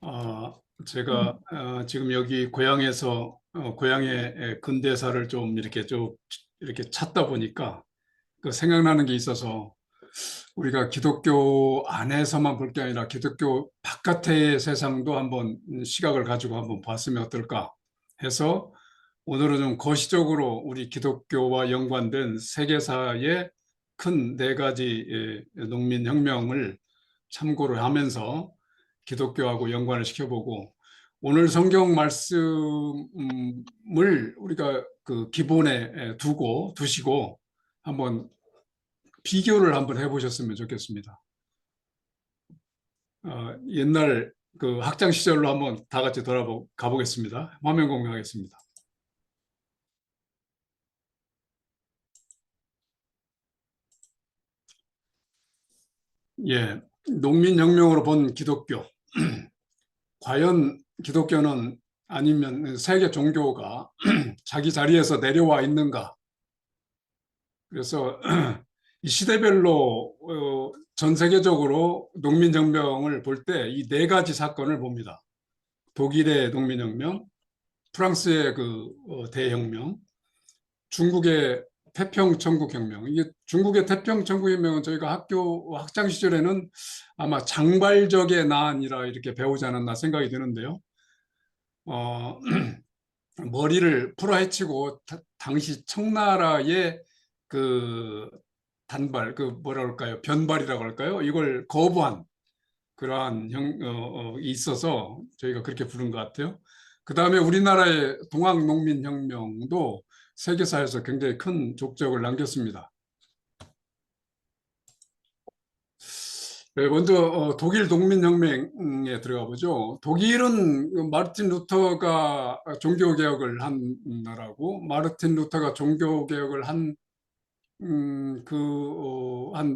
어, 제가 지금 여기 고향에서 고향의 근대사를 좀 이렇게 찾다 보니까 그 생각나는 게 있어서 우리가 기독교 안에서만 볼 게 아니라 기독교 바깥의 세상도 한번 시각을 가지고 한번 봤으면 어떨까 해서 오늘은 좀 거시적으로 우리 기독교와 연관된 세계사의 큰 네 가지 농민혁명을 참고를 하면서 기독교하고 연관을 시켜보고 오늘 성경 말씀을 우리가 그 기본에 두시고 한번 비교를 한번 해보셨으면 좋겠습니다. 옛날 그 학창 시절로 한번 다 같이 가보겠습니다. 화면 공유하겠습니다. 예, 농민혁명으로 본 기독교. 과연 기독교는 아니면 세계 종교가 자기 자리에서 내려와 있는가? 그래서 이 시대별로 전 세계적으로 농민혁명을 볼 때 이 네 가지 사건을 봅니다. 독일의 농민혁명, 프랑스의 그 대혁명, 중국의 태평천국혁명. 이게 중국의 태평천국혁명은 저희가 학교 학창 시절에는 아마 장발적의 난이라 이렇게 배우지 않았나 생각이 드는데요. 어, 머리를 풀어헤치고 당시 청나라의 그 단발, 그 뭐라 그럴까요? 변발이라고 할까요? 이걸 거부한 그러한 있어서 저희가 그렇게 부른 것 같아요. 그 다음에 우리나라의 동학농민혁명도 세계사에서 굉장히 큰 족적을 남겼습니다. 네, 먼저 독일 농민혁명에 들어가 보죠. 독일은 마르틴 루터가 종교개혁을 한 나라고, 마르틴 루터가 종교개혁을 한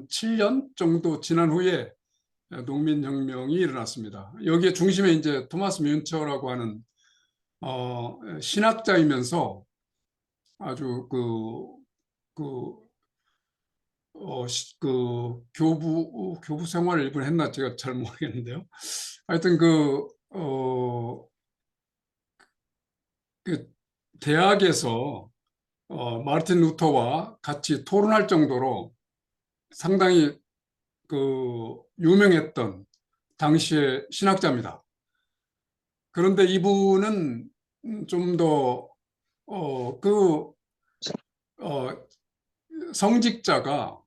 7년 정도 지난 후에 농민혁명이 일어났습니다. 여기에 중심에 이제 토마스 뮌처라고 하는 신학자이면서 아주 그 교부 생활을 일부 했나 제가 잘 모르겠는데요. 하여튼 그 대학에서 마르틴 루터와 같이 토론할 정도로 상당히 그 유명했던 당시의 신학자입니다. 그런데 이분은 좀 더 성직자가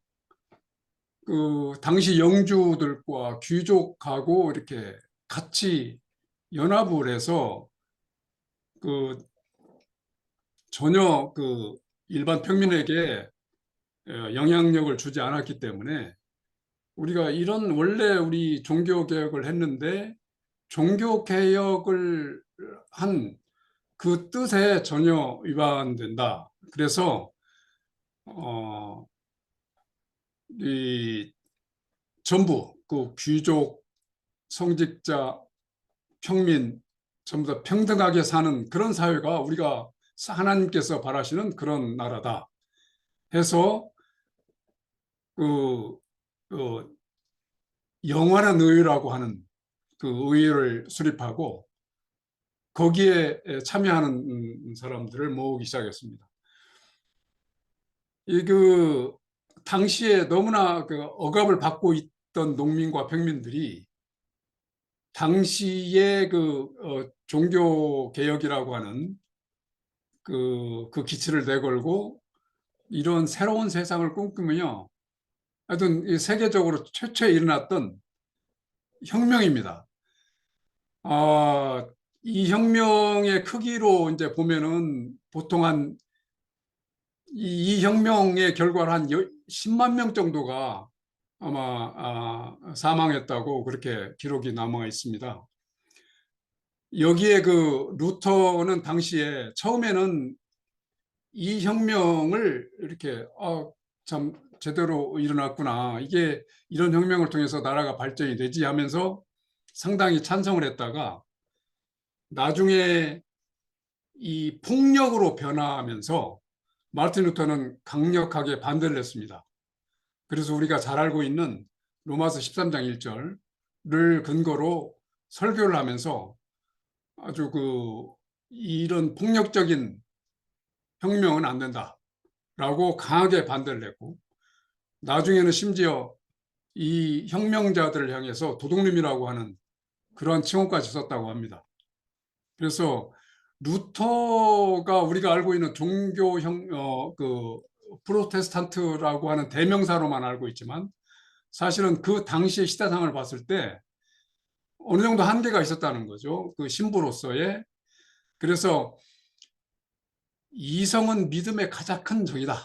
그 당시 영주들과 귀족하고 이렇게 같이 연합을 해서 그 전혀 그 일반 평민에게 영향력을 주지 않았기 때문에 우리가 이런 원래 우리 종교 개혁을 했는데 종교 개혁을 한 그 뜻에 전혀 위반된다. 그래서 이 전부 그 귀족, 성직자, 평민 전부 다 평등하게 사는 그런 사회가 우리가 하나님께서 바라시는 그런 나라다 해서 그, 그 영원한 의회라고 하는 그 의회를 수립하고 거기에 참여하는 사람들을 모으기 시작했습니다. 당시에 너무나 그 억압을 받고 있던 농민과 평민들이 당시에 종교 개혁이라고 하는 그 기치를 내걸고 이런 새로운 세상을 꿈꾸면요. 하여튼 세계적으로 최초에 일어났던 혁명입니다. 이 혁명의 크기로 이제 보면은 보통 이 혁명의 결과로 한 10만 명 정도가 아마 사망했다고 그렇게 기록이 남아 있습니다. 여기에 그 루터는 당시에 처음에는 이 혁명을 이렇게 참 제대로 일어났구나. 이게 이런 혁명을 통해서 나라가 발전이 되지 하면서 상당히 찬성을 했다가 나중에 이 폭력으로 변화하면서 마르틴 루터는 강력하게 반대를 했습니다. 그래서 우리가 잘 알고 있는 로마서 13장 1절 근거로 설교를 하면서 아주 이런 폭력적인 혁명은 안 된다라고 강하게 반대를 했고, 나중에는 심지어 이 혁명자들을 향해서 도둑놈이라고 하는 그러한 칭호까지 썼다고 합니다. 그래서 루터가 우리가 알고 있는 프로테스탄트라고 하는 대명사로만 알고 있지만, 사실은 그 당시의 시대상을 봤을 때 어느 정도 한계가 있었다는 거죠. 그 신부로서의. 그래서 이성은 믿음의 가장 큰 적이다,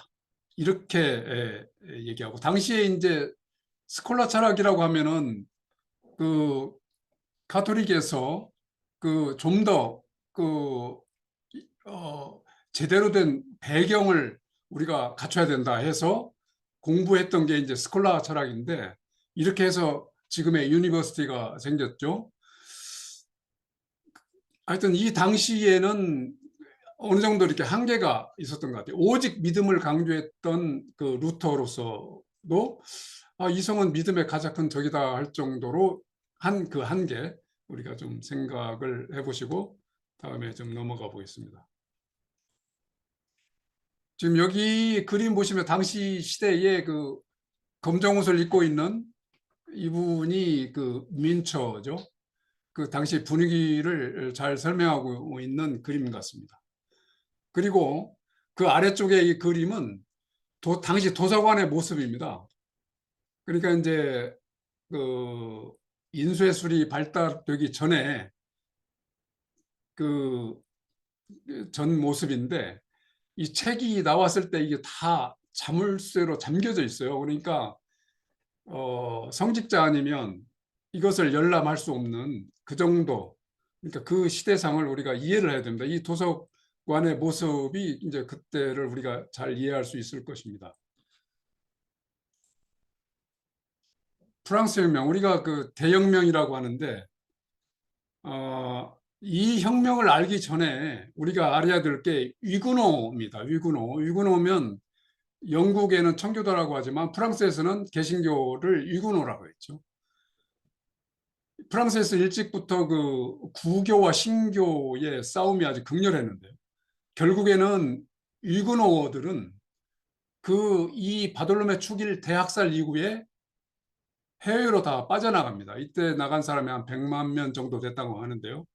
이렇게 얘기하고, 당시에 이제 스콜라 철학이라고 하면은 그 가톨릭에서 좀 더 그 제대로 된 배경을 우리가 갖춰야 된다 해서 공부했던 게 이제 스콜라 철학인데, 이렇게 해서 지금의 유니버시티가 생겼죠. 하여튼 이 당시에는 어느 정도 이렇게 한계가 있었던 것 같아요. 오직 믿음을 강조했던 그 루터로서도 이성은 믿음의 가장 큰 적이다 할 정도로 한 그 한계, 우리가 좀 생각을 해보시고 다음에 좀 넘어가 보겠습니다. 지금 여기 그림 보시면 당시 시대에 그 검정 옷을 입고 있는 이분이 그 민처죠. 그 당시 분위기를 잘 설명하고 있는 그림 같습니다. 그리고 그 아래쪽에 이 그림은 당시 도서관의 모습입니다. 그러니까 이제 그 인쇄술이 발달되기 전에 그 전 모습인데, 이 책이 나왔을 때 이게 다 자물쇠로 잠겨져 있어요. 그러니까 성직자 아니면 이것을 열람할 수 없는 그 정도, 그러니까 그 시대상을 우리가 이해를 해야 됩니다. 이 도서관의 모습이 이제 그때를 우리가 잘 이해할 수 있을 것입니다. 프랑스 혁명, 우리가 그 대혁명이라고 하는데, 이 혁명을 알기 전에 우리가 알아야 될 게 위구노입니다. 위구노면 영국에는 청교도라고 하지만 프랑스에서는 개신교를 위구노라고 했죠. 프랑스에서 일찍부터 그 구교와 신교의 싸움이 아주 극렬했는데요. 결국에는 위구노들은 이 바돌로메 축일 대학살 이후에 해외로 다 빠져나갑니다. 이때 나간 사람이 한 100만 명 정도 됐다고 하는데요.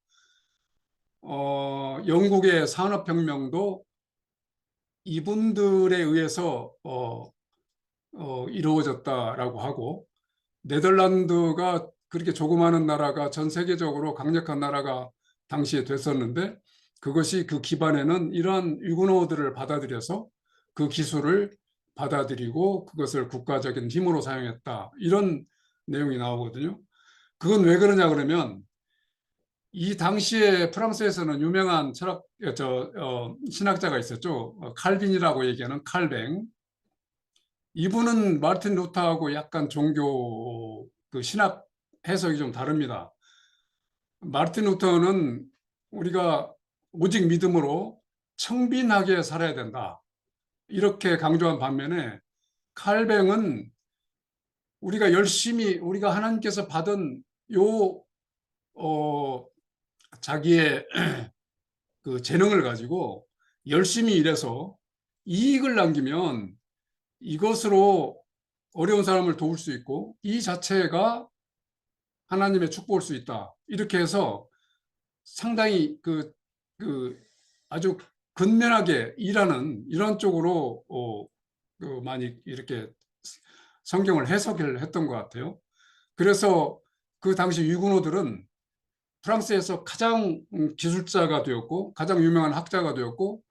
영국의 산업혁명도 이분들에 의해서 이루어졌다라고 하고, 네덜란드가 그렇게 조그마한 나라가 전 세계적으로 강력한 나라가 당시에 됐었는데, 그것이 그 기반에는 이러한 유구노들을 받아들여서 그 기술을 받아들이고 그것을 국가적인 힘으로 사용했다, 이런 내용이 나오거든요. 그건 왜 그러냐 그러면, 이 당시에 프랑스에서는 유명한 신학자가 있었죠. 칼빈이라고 얘기하는 칼뱅. 이분은 마르틴 루터하고 약간 종교 신학 해석이 좀 다릅니다. 마르틴 루터는 우리가 오직 믿음으로 청빈하게 살아야 된다, 이렇게 강조한 반면에, 칼뱅은 우리가 열심히 우리가 하나님께서 받은 요 자기의 그 재능을 가지고 열심히 일해서 이익을 남기면 이것으로 어려운 사람을 도울 수 있고, 이 자체가 하나님의 축복일 수 있다, 이렇게 해서 상당히 아주 근면하게 일하는 이런 쪽으로 많이 이렇게 성경을 해석을 했던 것 같아요. 그래서 그 당시 유구노들은 프랑스에서 가장 기술자가 되었고, 가장 유명한 학자가 되었고,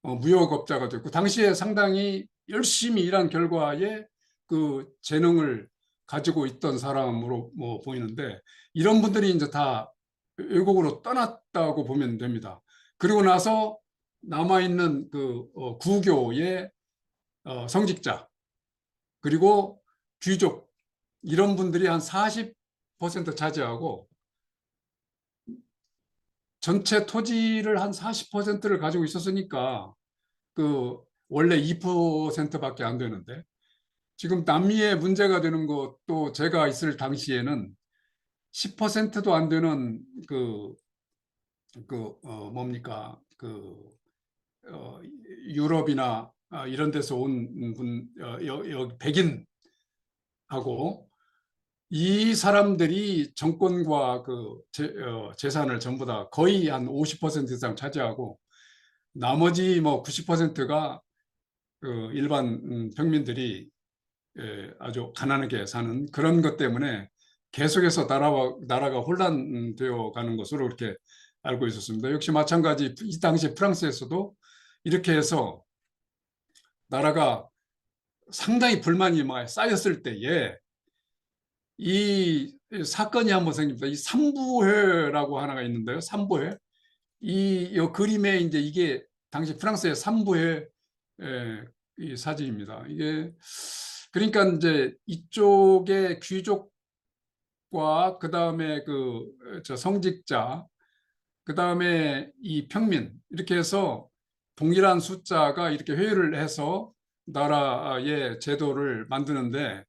무역업자가 되었고, 당시에 상당히 열심히 일한 결과에 그 재능을 가지고 있던 사람으로 보이는데, 이런 분들이 이제 다 외국으로 떠났다고 보면 됩니다. 그리고 나서 남아있는 구교의 성직자, 그리고 귀족, 이런 분들이 한 40% 차지하고, 전체 토지를 한 40%를 가지고 있었으니까 원래 2%밖에 안 되는데, 지금 남미에 문제가 되는 것도 제가 있을 당시에는 10%도 안 되는 뭡니까 어, 유럽이나 이런 데서 온 분, 백인하고 이 사람들이 정권과 재산을 전부 다 거의 한 50% 이상 차지하고 나머지 뭐 90%가 일반 평민들이 아주 가난하게 사는 그런 것 때문에 계속해서 나라가 혼란되어 가는 것으로 그렇게 알고 있었습니다. 역시 마찬가지 이 당시 프랑스에서도 이렇게 해서 나라가 상당히 불만이 막 쌓였을 때에 이 사건이 한번 생깁니다. 이 삼부회라고 하나가 있는데요. 삼부회. 이 그림에 이제 이게 당시 프랑스의 삼부회 이 사진입니다. 이게 그러니까 이제 이쪽의 귀족과 그다음에 저 성직자 그다음에 이 평민 이렇게 해서 동일한 숫자가 이렇게 회의를 해서 나라의 제도를 만드는데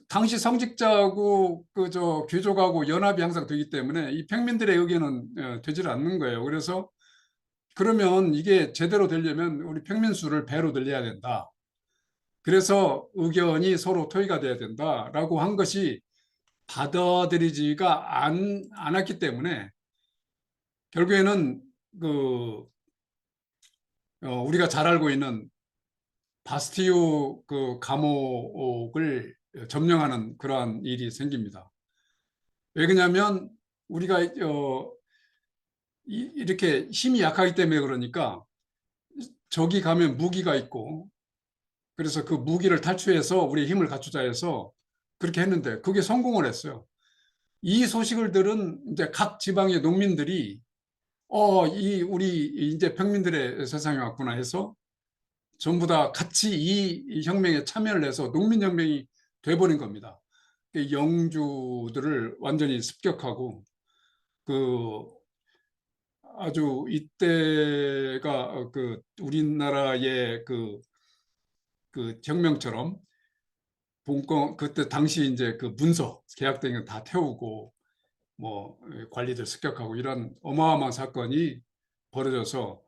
당시 성직자하고 저 귀족하고 연합이 항상 되기 때문에 이 평민들의 의견은 되질 않는 거예요. 그래서 그러면 이게 제대로 되려면 우리 평민 수를 배로 늘려야 된다. 그래서 의견이 서로 토의가 돼야 된다라고 한 것이 받아들이지가 않았기 때문에 결국에는 우리가 잘 알고 있는 바스티유 감옥을 점령하는 그러한 일이 생깁니다. 왜 그러냐면 우리가 이렇게 힘이 약하기 때문에 그러니까 적이 가면 무기가 있고 그래서 그 무기를 탈취해서 우리의 힘을 갖추자 해서 그렇게 했는데 그게 성공을 했어요. 이 소식을 들은 이제 각 지방의 농민들이 우리 이제 평민들의 세상이 왔구나 해서 전부 다 같이 이 혁명에 참여를 해서 농민혁명이 돼버린 겁니다. 영주들을 완전히 습격하고 그 아주 이때가 우리나라의 그 혁명처럼 본권 그때 당시 이제 그 문서 계약된 거 다 태우고 뭐 관리들 습격하고 이런 어마어마한 사건이 벌어져서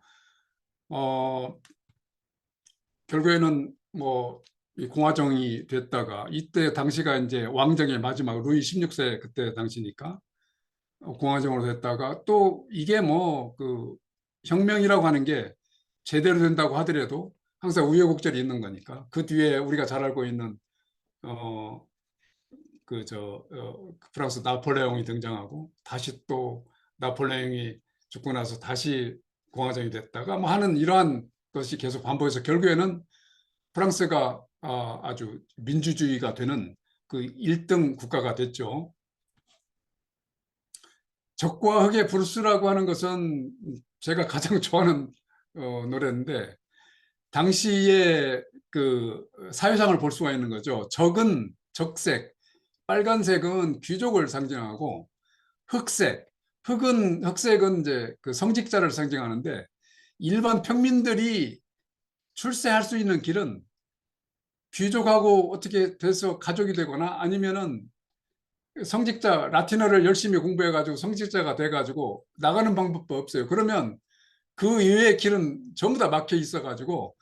결국에는 뭐 공화정이 됐다가 이때 당시가 이제 왕정의 마지막 루이 16세 그때 당시니까 공화정으로 됐다가 또 이게 뭐 혁명이라고 하는 게 제대로 된다고 하더라도 항상 우여곡절이 있는 거니까 그 뒤에 우리가 잘 알고 있는 어, 프랑스 나폴레옹이 등장하고 다시 또 나폴레옹이 죽고 나서 다시 공화정이 됐다가 뭐 하는 이러한 것이 계속 반복해서 결국에는 프랑스가 아주 민주주의가 되는 그 1등 국가가 됐죠. 적과 흑의 브루스라고 하는 것은 제가 가장 좋아하는 노래인데 당시에 그 사회상을 볼 수가 있는 거죠. 적은 적색, 빨간색은 귀족을 상징하고 흑색은 이제 그 성직자를 상징하는데 일반 평민들이 출세할 수 있는 길은 귀족하고 어떻게 돼서 가족이 되거나 아니면은 성직자 라틴어를 열심히 공부해 가지고 성직자가 돼 가지고 나가는 방법도 없어요. 그러면 그 이외의 길은 전부 다 막혀 있어 가지고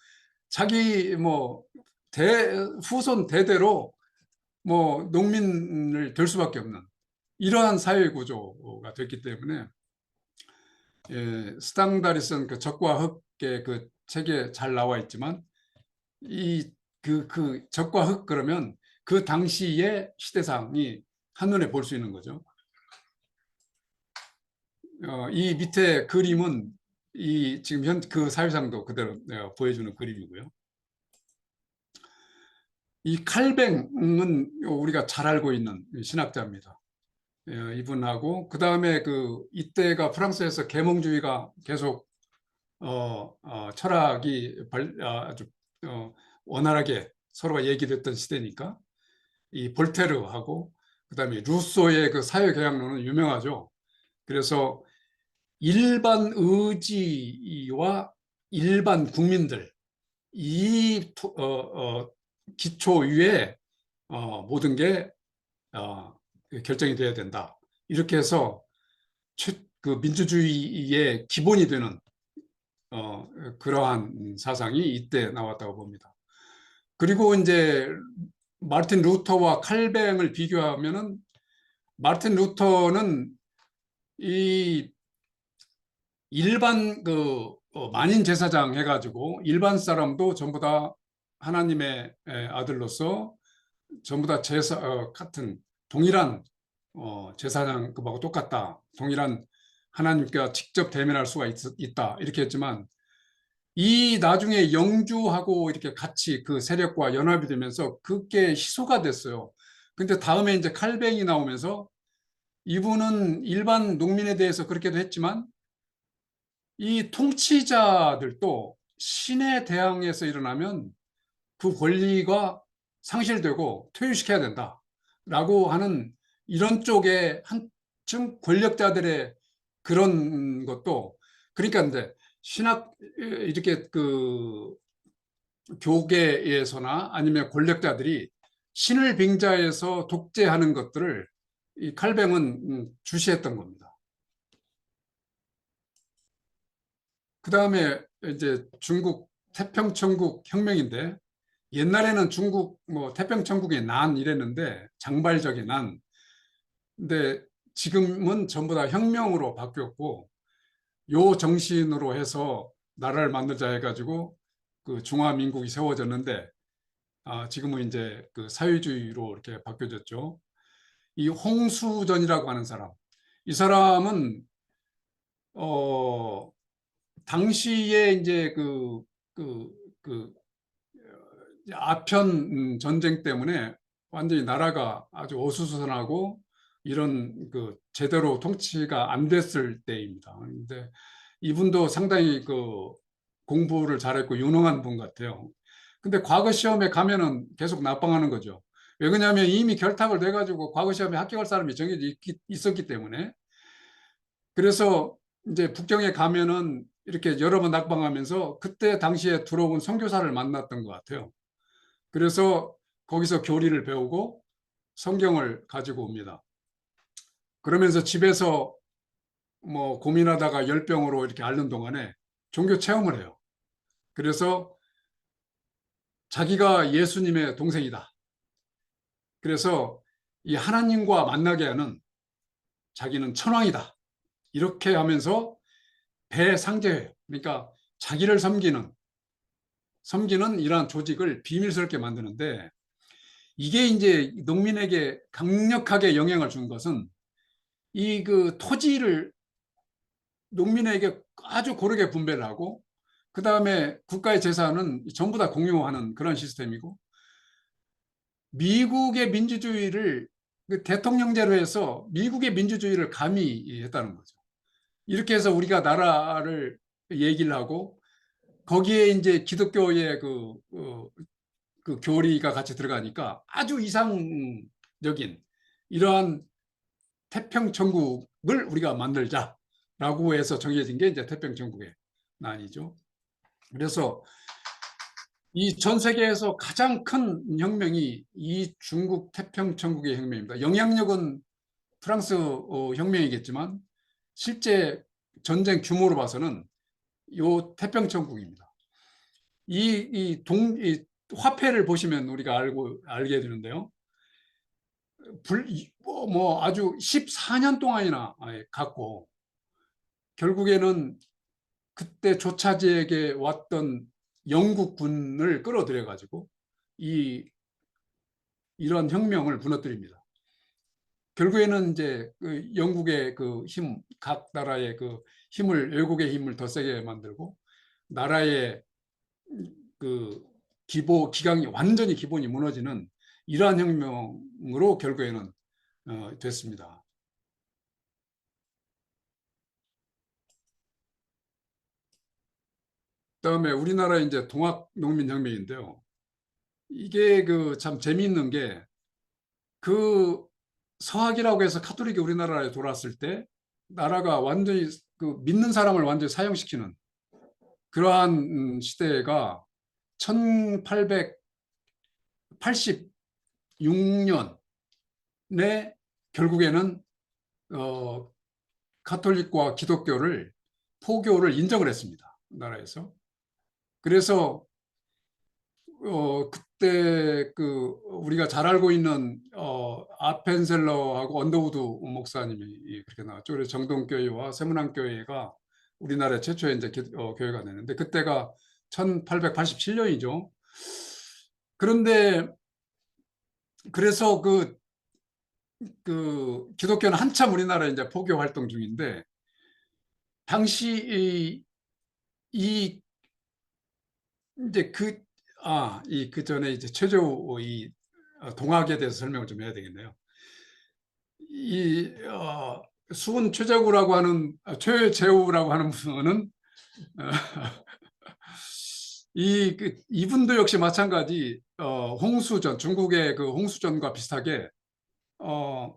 자기 뭐 후손 대대로 뭐 농민을 될 수밖에 없는 이러한 사회 구조가 됐기 때문에 스탕다리슨 그 적과 흑의 그 책에 잘 나와 있지만 이 적과 흑 그러면 그 당시의 시대상이 한눈에 볼 수 있는 거죠. 이 밑에 그림은 이 지금 그 사회상도 그대로 내가 보여주는 그림이고요. 이 칼뱅은 우리가 잘 알고 있는 신학자입니다. 이분하고 그 다음에 이때가 프랑스에서 계몽주의가 계속 철학이 아주 원활하게 서로가 얘기됐던 시대니까 이 볼테르하고 그다음에 루소의 그 사회개혁론은 유명하죠. 그래서 일반 의지와 일반 국민들 이 기초 위에 모든 게 결정이 돼야 된다. 이렇게 해서 그 민주주의의 기본이 되는 그러한 사상이 이때 나왔다고 봅니다. 그리고 이제 마르틴 루터와 칼뱅을 비교하면은 마르틴 루터는 이 일반 만인 제사장 해가지고 일반 사람도 전부 다 하나님의 아들로서 전부 다 같은 동일한 제사장급하고 똑같다. 동일한 하나님과 직접 대면할 수가 있다. 이렇게 했지만 이 나중에 영주하고 이렇게 같이 그 세력과 연합이 되면서 그게 희소가 됐어요. 근데 다음에 이제 칼뱅이 나오면서 이분은 일반 농민에 대해서 그렇게도 했지만 이 통치자들도 신에 대항해서 일어나면 그 권리가 상실되고 퇴위시켜야 된다라고 하는 이런 쪽에 한층 권력자들의 그런 것도 그러니까 이제 신학 이렇게 그 교계에서나 아니면 권력자들이 신을 빙자해서 독재하는 것들을 이 칼뱅은 주시했던 겁니다. 그 다음에 이제 중국 태평천국 혁명인데 옛날에는 중국 뭐 태평천국의 난 이랬는데 장발적인 난. 근데 지금은 전부 다 혁명으로 바뀌었고 요 정신으로 해서 나라를 만들자 해가지고 그 중화민국이 세워졌는데 지금은 이제 그 사회주의로 이렇게 바뀌어졌죠. 이 홍수전이라고 하는 사람, 이 사람은 어 당시에 이제 그 아편 전쟁 때문에 완전히 나라가 아주 어수선하고 이런 그 제대로 통치가 안 됐을 때입니다. 근데 이분도 상당히 그 공부를 잘했고 유능한 분 같아요. 근데 과거 시험에 가면은 계속 낙방하는 거죠. 왜 그러냐면 이미 결탁을 돼가지고 과거 시험에 합격할 사람이 정해져 있었기 때문에. 그래서 이제 북경에 가면은 이렇게 여러 번 낙방하면서 그때 당시에 들어온 선교사를 만났던 것 같아요. 그래서 거기서 교리를 배우고 성경을 가지고 옵니다. 그러면서 집에서 뭐 고민하다가 열병으로 이렇게 앓는 동안에 종교 체험을 해요. 그래서 자기가 예수님의 동생이다. 그래서 이 하나님과 만나게 하는 자기는 천왕이다. 이렇게 하면서 배상제회, 그러니까 자기를 섬기는 이러한 조직을 비밀스럽게 만드는데 이게 이제 농민에게 강력하게 영향을 준 것은 이 그 토지를 농민에게 아주 고르게 분배를 하고 그 다음에 국가의 재산은 전부 다 공유하는 그런 시스템이고 미국의 민주주의를 그 대통령제로 해서 미국의 민주주의를 가미했다는 거죠. 이렇게 해서 우리가 나라를 얘기를 하고 거기에 이제 기독교의 그 교리가 같이 들어가니까 아주 이상적인 이러한 태평천국을 우리가 만들자라고 해서 정해진 게 이제 태평천국의 난이죠. 그래서 이 전 세계에서 가장 큰 혁명이 이 중국 태평천국의 혁명입니다. 영향력은 프랑스 혁명이겠지만 실제 전쟁 규모로 봐서는 이 태평천국입니다. 이 화폐를 보시면 우리가 알게 되는데요. 뭐 아주 14년 동안이나 갖고 결국에는 그때 조차지에게 왔던 영국군을 끌어들여 가지고 이런 혁명을 무너뜨립니다. 결국에는 이제 그 영국의 그 힘, 각 나라의 그 힘을 외국의 힘을 더 세게 만들고 나라의 그 기강이 완전히 기본이 무너지는 이러한 혁명으로 결국에는 됐습니다. 그다음에 우리나라 이제 동학농민혁명인데요. 이게 그 참 재미있는 게 그 서학이라고 해서 카톨릭이 우리나라에 들어왔을 때 나라가 완전히 그 믿는 사람을 완전히 사형시키는 그러한 시대가 1886년에 결국에는 어, 가톨릭과 기독교를 포교를 인정을 했습니다. 나라에서. 그래서 그때 그 우리가 잘 알고 있는 아펜셀러하고 언더우드 목사님이 그렇게 나왔죠. 그래서 정동교회와 세문안교회가 우리나라 최초의 이제 교회가 되는데 그때가 1887년이죠. 그런데 그래서 그 기독교는 한참 우리나라에 이제 포교 활동 중인데 당시 이 이제 그 전에 이제 최저우 이 동학에 대해서 설명을 좀 해야 되겠네요. 이 수은 최저우라고 하는 최재우라고 하는 분은 어, 이분도 역시 마찬가지 홍수전 중국의 그 홍수전과 비슷하게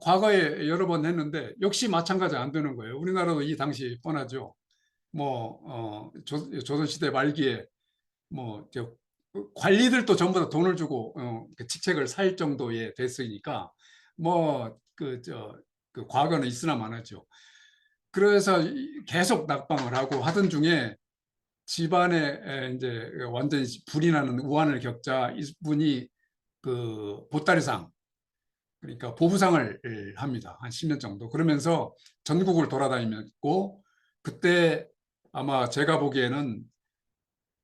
과거에 여러 번 했는데 역시 마찬가지 안 되는 거예요. 우리나라도 이 당시 뻔하죠. 뭐 조선시대 말기에 뭐저 관리들도 전부 다 돈을 주고 그 직책을 살 정도의 됐으니까 그 과거는 있으나 마나죠. 그래서 계속 낙방을 하고 하던 중에 집안에 이제 완전히 불이 나는 우환을 겪자 이분이 그 보따리상 그러니까 보부상을 합니다. 한 10년 정도. 그러면서 전국을 돌아다니고 그때 아마 제가 보기에는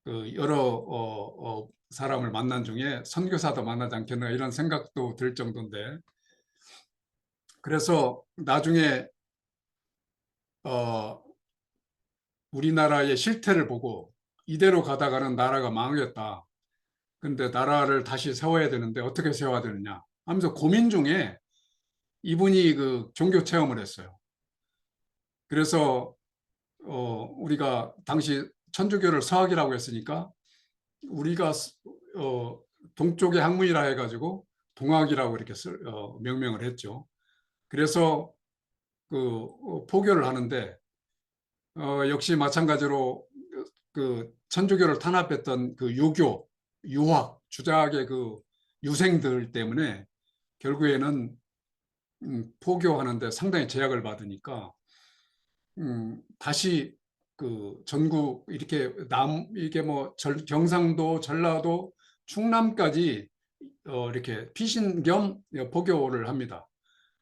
그 여러 사람을 만난 중에 선교사도 만나지 않겠나 이런 생각도 들 정도인데 그래서 나중에 어, 우리나라의 실태를 보고 이대로 가다가는 나라가 망하겠다. 근데 나라를 다시 세워야 되는데 어떻게 세워야 되느냐 하면서 고민 중에 이분이 그 종교 체험을 했어요. 그래서 우리가 당시 천주교를 서학이라고 했으니까 우리가 동쪽의 학문이라 해가지고 동학이라고 이렇게 명명을 했죠. 그래서 그 포교를 하는데 역시 마찬가지로 그 천주교를 탄압했던 그 유교, 유학, 주작의 그 유생들 때문에 결국에는 포교하는데 상당히 제약을 받으니까 다시 그 전국 이렇게 이게 뭐 경상도, 전라도, 충남까지 이렇게 피신 겸 포교를 합니다.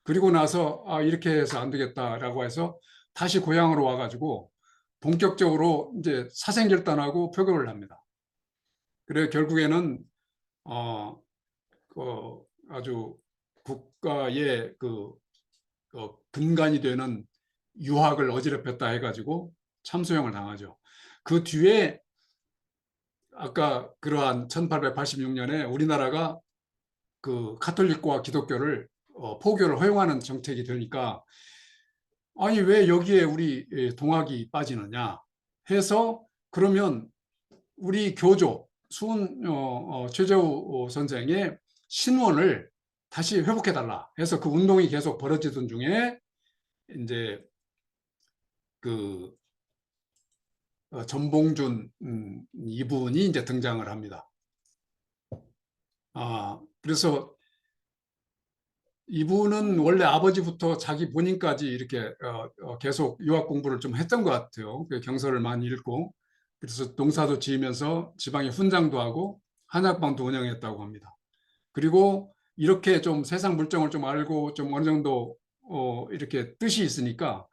그리고 나서 이렇게 해서 안 되겠다라고 해서 다시 고향으로 와가지고 본격적으로 이제 사생결단하고 표교를 합니다. 그래 결국에는 어, 아주 국가의 근간이 되는 유학을 어지럽혔다 해가지고 참수형을 당하죠. 그 뒤에 아까 그러한 1886년에 우리나라가 그 가톨릭과 기독교를 포교를 허용하는 정책이 되니까 아니 왜 여기에 우리 동학이 빠지느냐 해서 그러면 우리 교조 수은 최재우 선생의 신원을 다시 회복해 달라 해서 그 운동이 계속 벌어지던 중에 이제 그 전봉준 이분이 이제 등장을 합니다. 그래서 이분은 원래 아버지부터 자기 본인까지 이렇게 계속 유학 공부를 좀 했던 것 같아요. 경서를 많이 읽고 그래서 농사도 지으면서 지방에 훈장도 하고 한약방도 운영했다고 합니다. 그리고 이렇게 좀 세상 물정을 좀 알고 좀 어느 정도 이렇게 뜻이 있으니까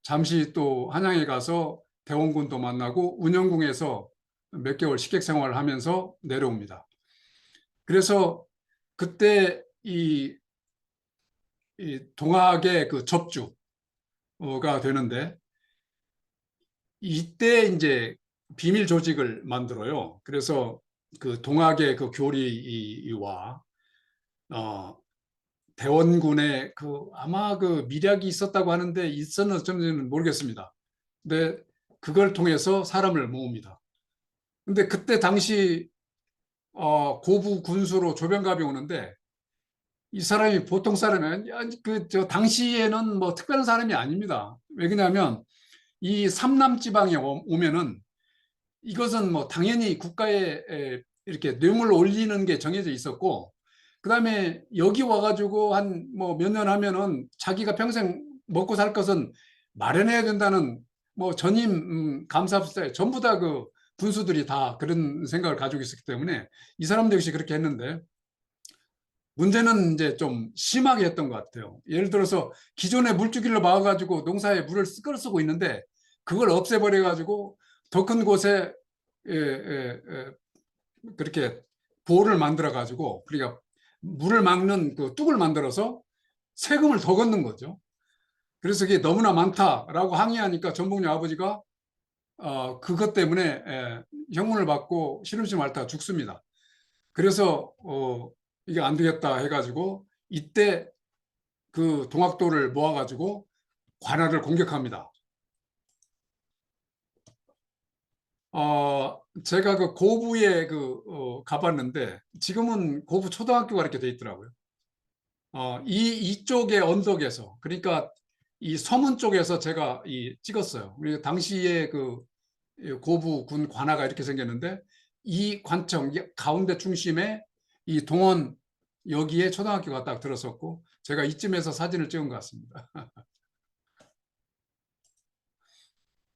잠시 또 한양에 가서 대원군도 만나고 운영궁에서 몇 개월 식객 생활을 하면서 내려옵니다. 그래서 그때 이 동학의 그 접주가 되는데 이때 이제 비밀 조직을 만들어요. 그래서 그 동학의 그 교리와 대원군의 그 아마 그 미략이 있었다고 하는데 있었는지 없었는지는 모르겠습니다. 근데 그걸 통해서 사람을 모읍니다. 근데 그때 당시 고부 군수로 조병갑이 오는데 이 사람이 보통 사람이 그저 당시에는 뭐 특별한 사람이 아닙니다. 왜 그러냐면 이 삼남 지방에 오면은 이것은 뭐 당연히 국가에 이렇게 뇌물 올리는 게 정해져 있었고 그다음에 여기 와가지고 한 뭐 몇 년 하면은 자기가 평생 먹고 살 것은 마련해야 된다는 뭐 전임 감사합시다. 전부 다 그 군수들이 다 그런 생각을 가지고 있었기 때문에 이 사람도 역시 그렇게 했는데 문제는 이제 좀 심하게 했던 것 같아요. 예를 들어서 기존에 물주기를 막아가지고 농사에 물을 끌어쓰고 있는데 그걸 없애버려가지고 더 큰 곳에 그렇게 보호를 만들어가지고 그러니까 물을 막는 그 뚝을 만들어서 세금을 더 걷는 거죠. 그래서 그게 너무나 많다라고 항의하니까 전복리 아버지가 그것 때문에 형문을 받고 신음식 앓다가 죽습니다. 그래서 이게 안 되겠다 해가지고 이때 그 동학도를 모아가지고 관할을 공격합니다. 제가 그 고부에 가봤는데 지금은 고부 초등학교가 이렇게 돼 있더라고요. 이쪽의 언덕에서 그러니까 이 서문 쪽에서 제가 찍었어요. 그리고 당시에 그 고부 군 관하가 이렇게 생겼는데 이 관청 가운데 중심에 이 동원 여기에 초등학교가 딱 들었었고 제가 이쯤에서 사진을 찍은 것 같습니다.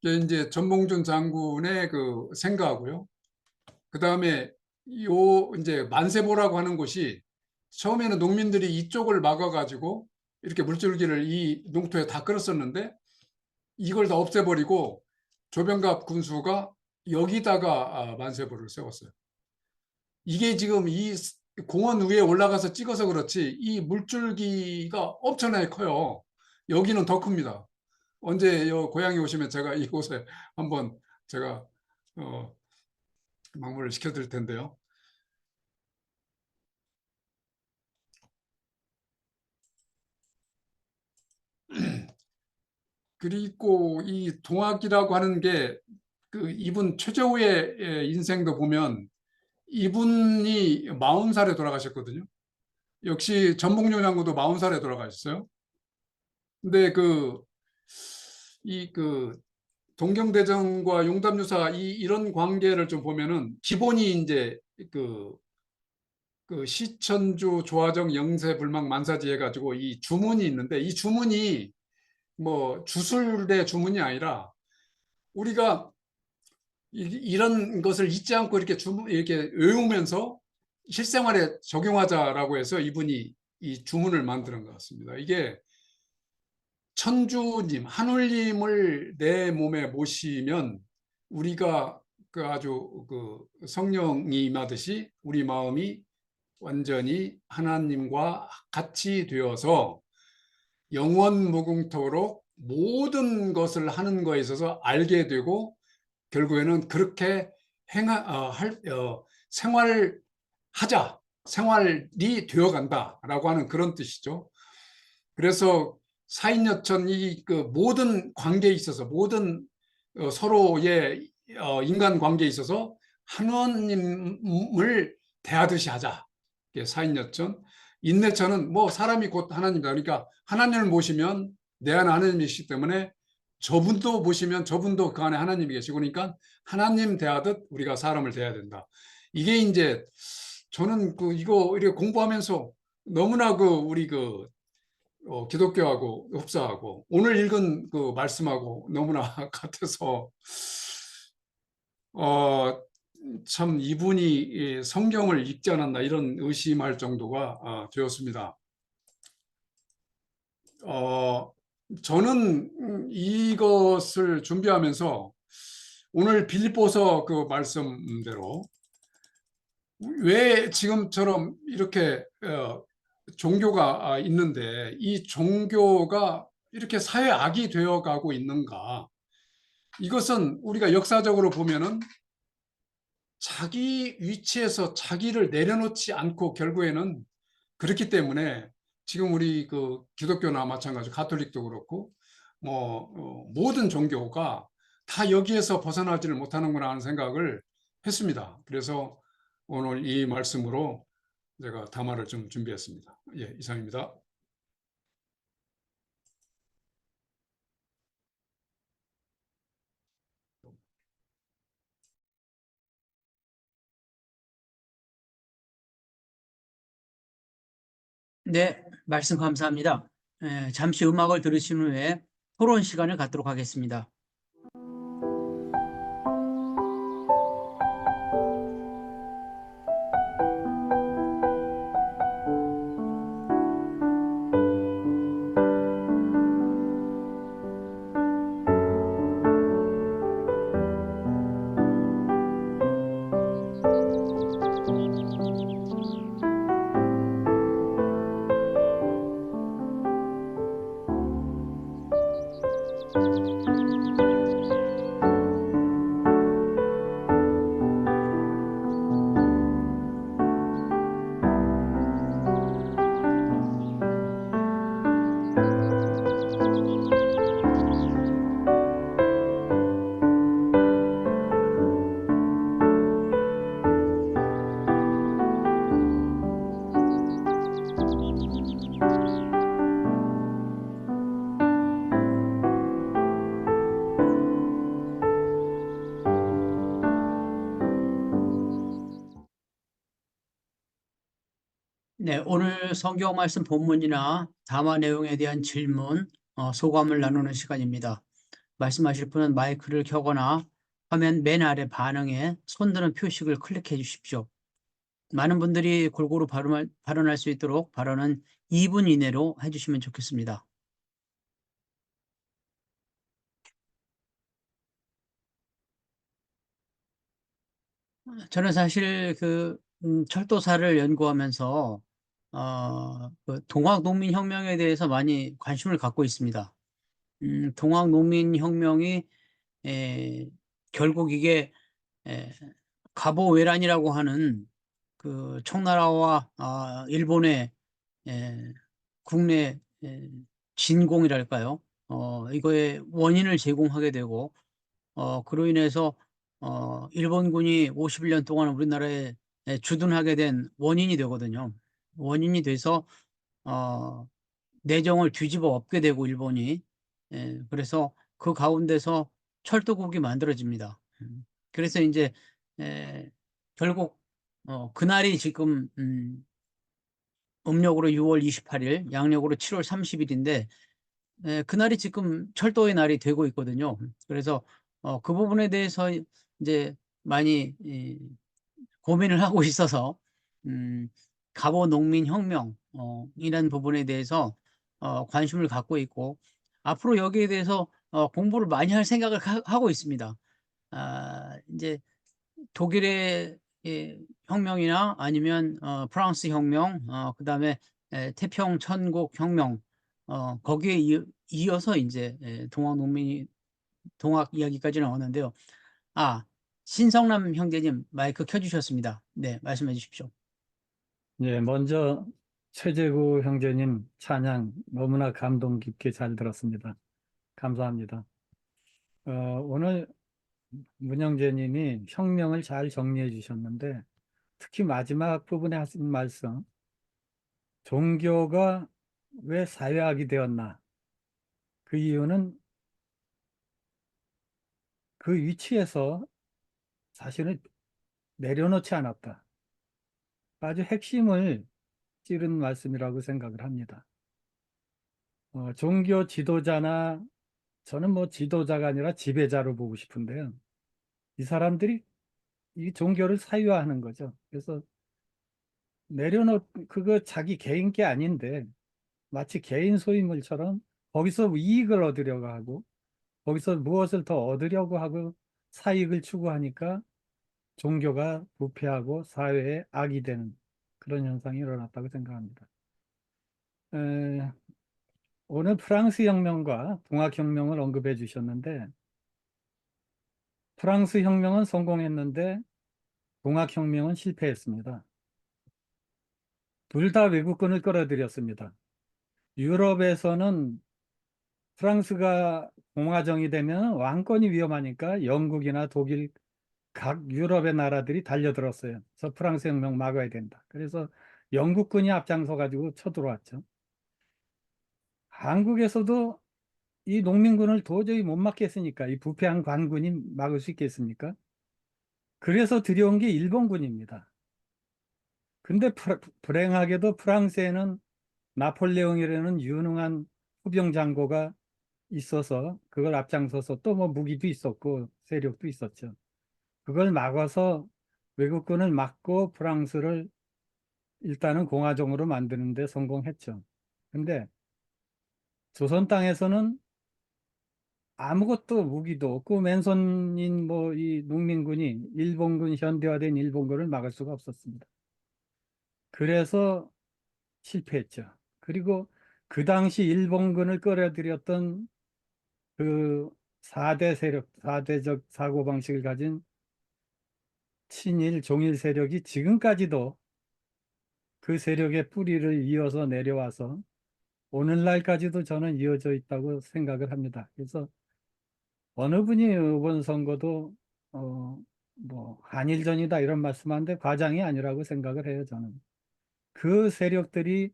이게 이제 전봉준 장군의 그 생가고요. 그 다음에 요 이제 만세보라고 하는 곳이 처음에는 농민들이 이쪽을 막아가지고 이렇게 물줄기를 이 농토에 다 끌었었는데 이걸 다 없애버리고 조병갑 군수가 여기다가 만세보를 세웠어요. 이게 지금 이 공원 위에 올라가서 찍어서 그렇지 이 물줄기가 엄청나게 커요. 여기는 더 큽니다. 언제 고향에 오시면 제가 이곳에 한번 제가 어, 방문을 시켜드릴 텐데요. 그리고 이 동학이라고 하는 게 그 이분 최저우의 인생도 보면 이분이 40살에 돌아가셨거든요. 역시 전봉준 장군도 40살에 돌아가셨어요. 근데 그 동경대전과 용담유사 이런 관계를 좀 보면은 기본이 이제 그 시천주 조화정 영세불망 만사지 해가지고 이 주문이 있는데 이 주문이 뭐 주술의 주문이 아니라 우리가 이런 것을 잊지 않고 이렇게 외우면서 실생활에 적용하자라고 해서 이분이 이 주문을 만드는 것 같습니다. 이게 천주님, 하늘님을 내 몸에 모시면 우리가 그 아주 그 성령이 임하듯이 우리 마음이 완전히 하나님과 같이 되어서 영원 무궁토록 모든 것을 하는 거에 있어서 알게 되고 결국에는 그렇게 생활하자, 생활이 되어간다라고 하는 그런 뜻이죠. 그래서 사인여천 그 모든 관계에 있어서 모든 서로의 인간 관계에 있어서 하나님을 대하듯이 하자. 사인여천. 인내천은 뭐 사람이 곧 하나님이다. 그러니까 하나님을 모시면 내 안에 하나님이시기 때문에 저분도 모시면 저분도 그 안에 하나님이 계시고 그러니까 하나님 대하듯 우리가 사람을 대해야 된다. 이게 이제 저는 이거 이렇게 공부하면서 너무나 우리 기독교하고 흡사하고 오늘 읽은 그 말씀하고 너무나 같아서 어, 참 이분이 성경을 읽지 않았나 이런 의심할 정도가 되었습니다. 어, 저는 이것을 준비하면서 오늘 빌립보서 그 말씀대로 왜 지금처럼 이렇게 종교가 있는데 이 종교가 이렇게 사회 악이 되어가고 있는가? 이것은 우리가 역사적으로 보면은 자기 위치에서 자기를 내려놓지 않고 결국에는 그렇기 때문에 지금 우리 그 기독교나 마찬가지 가톨릭도 그렇고 뭐 모든 종교가 다 여기에서 벗어나지를 못하는구나 하는 생각을 했습니다. 그래서 오늘 이 말씀으로 제가 담화를 좀 준비했습니다. 예, 이상입니다. 네, 말씀 감사합니다. 잠시 음악을 들으신 후에 토론 시간을 갖도록 하겠습니다. 네, 오늘 성경 말씀 본문이나 담화 내용에 대한 질문, 소감을 나누는 시간입니다. 말씀하실 분은 마이크를 켜거나 화면 맨 아래 반응에 손드는 표식을 클릭해 주십시오. 많은 분들이 골고루 발언할 수 있도록 발언은 2분 이내로 해주시면 좋겠습니다. 저는 사실 철도사를 연구하면서 그 동학농민혁명에 대해서 많이 관심을 갖고 있습니다. 동학농민혁명이 에, 결국 이게 에, 가보웨란이라고 하는 그 청나라와 일본의 에, 국내 진공이랄까요? 이거의 원인을 제공하게 되고 그로 인해서 일본군이 51년 동안 우리나라에 주둔하게 된 원인이 되거든요. 원인이 돼서 어, 내정을 뒤집어 엎게 되고 일본이 그래서 그 가운데서 철도국이 만들어집니다. 그래서 이제 에, 결국 그날이 지금 음력으로 6월 28일, 양력으로 7월 30일인데 그날이 지금 철도의 날이 되고 있거든요. 그래서 그 부분에 대해서 이제 많이 고민을 하고 있어서 갑오 농민 혁명 이런 부분에 대해서 관심을 갖고 있고 앞으로 여기에 대해서 공부를 많이 할 생각을 하고 있습니다. 이제 독일의 혁명이나 아니면 프랑스 혁명, 그다음에 태평 천국 혁명 거기에 이어서 이제 동학 이야기까지 나오는데요. 신성남 형제님 마이크 켜주셨습니다. 네, 말씀해 주십시오. 예, 먼저 최재구 형제님 찬양 너무나 감동 깊게 잘 들었습니다. 감사합니다. 오늘 문형재님이 혁명을 잘 정리해 주셨는데 특히 마지막 부분에 하신 말씀, 종교가 왜 사회학이 되었나? 그 이유는 그 위치에서 사실은 내려놓지 않았다. 아주 핵심을 찌른 말씀이라고 생각을 합니다. 종교 지도자나 저는 뭐 지도자가 아니라 지배자로 보고 싶은데요. 이 사람들이 이 종교를 사유화하는 거죠. 그래서 그거 자기 개인 게 아닌데 마치 개인 소유물처럼 거기서 이익을 얻으려고 하고 거기서 무엇을 더 얻으려고 하고 사익을 추구하니까 종교가 부패하고 사회에 악이 되는 그런 현상이 일어났다고 생각합니다. 에, 오늘 프랑스 혁명과 동학 혁명을 언급해 주셨는데 프랑스 혁명은 성공했는데 동학 혁명은 실패했습니다. 둘 다 외국군을 끌어들였습니다. 유럽에서는 프랑스가 공화정이 되면 왕권이 위험하니까 영국이나 독일 각 유럽의 나라들이 달려들었어요. 그래서 프랑스 혁명 막아야 된다. 그래서 영국군이 앞장서 가지고 쳐들어왔죠. 한국에서도 이 농민군을 도저히 못 막겠으니까 이 부패한 관군이 막을 수 있겠습니까? 그래서 들여온 게 일본군입니다. 근데 불행하게도 프랑스에는 나폴레옹이라는 유능한 후병 장고가 있어서 그걸 앞장서서 또 뭐 무기도 있었고 세력도 있었죠. 그걸 막아서 외국군을 막고 프랑스를 일단은 공화정으로 만드는 데 성공했죠. 근데 조선 땅에서는 아무것도 무기도 없고 맨손인 뭐 이 농민군이 일본군 현대화된 일본군을 막을 수가 없었습니다. 그래서 실패했죠. 그리고 그 당시 일본군을 끌어들였던 그 4대 세력, 4대적 사고방식을 가진 친일, 종일 세력이 지금까지도 그 세력의 뿌리를 이어서 내려와서 오늘날까지도 저는 이어져 있다고 생각을 합니다. 그래서 어느 분이 이번 선거도 뭐 한일전이다 이런 말씀하는데 과장이 아니라고 생각을 해요, 저는. 그 세력들이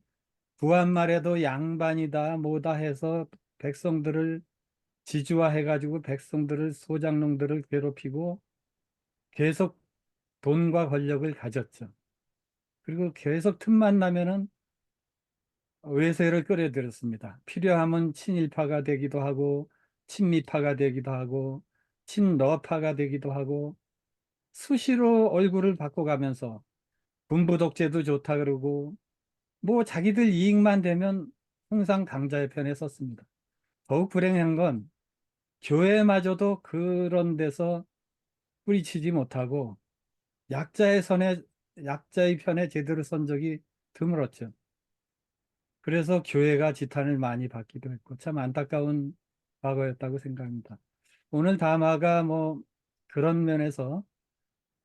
구한말에도 양반이다 뭐다 해서 백성들을 지주화해가지고 백성들을 소장농들을 괴롭히고 계속 돈과 권력을 가졌죠. 그리고 계속 틈만 나면은 외세를 끌어들였습니다. 필요하면 친일파가 되기도 하고 친미파가 되기도 하고 친러파가 되기도 하고 수시로 얼굴을 바꿔가면서 군부 독재도 좋다 그러고 뭐 자기들 이익만 되면 항상 강자의 편에 섰습니다. 더욱 불행한 건 교회마저도 그런 데서 뿌리치지 못하고 약자의 편에 제대로 선 적이 드물었죠. 그래서 교회가 지탄을 많이 받기도 했고 참 안타까운 과거였다고 생각합니다. 오늘 담화가 뭐 그런 면에서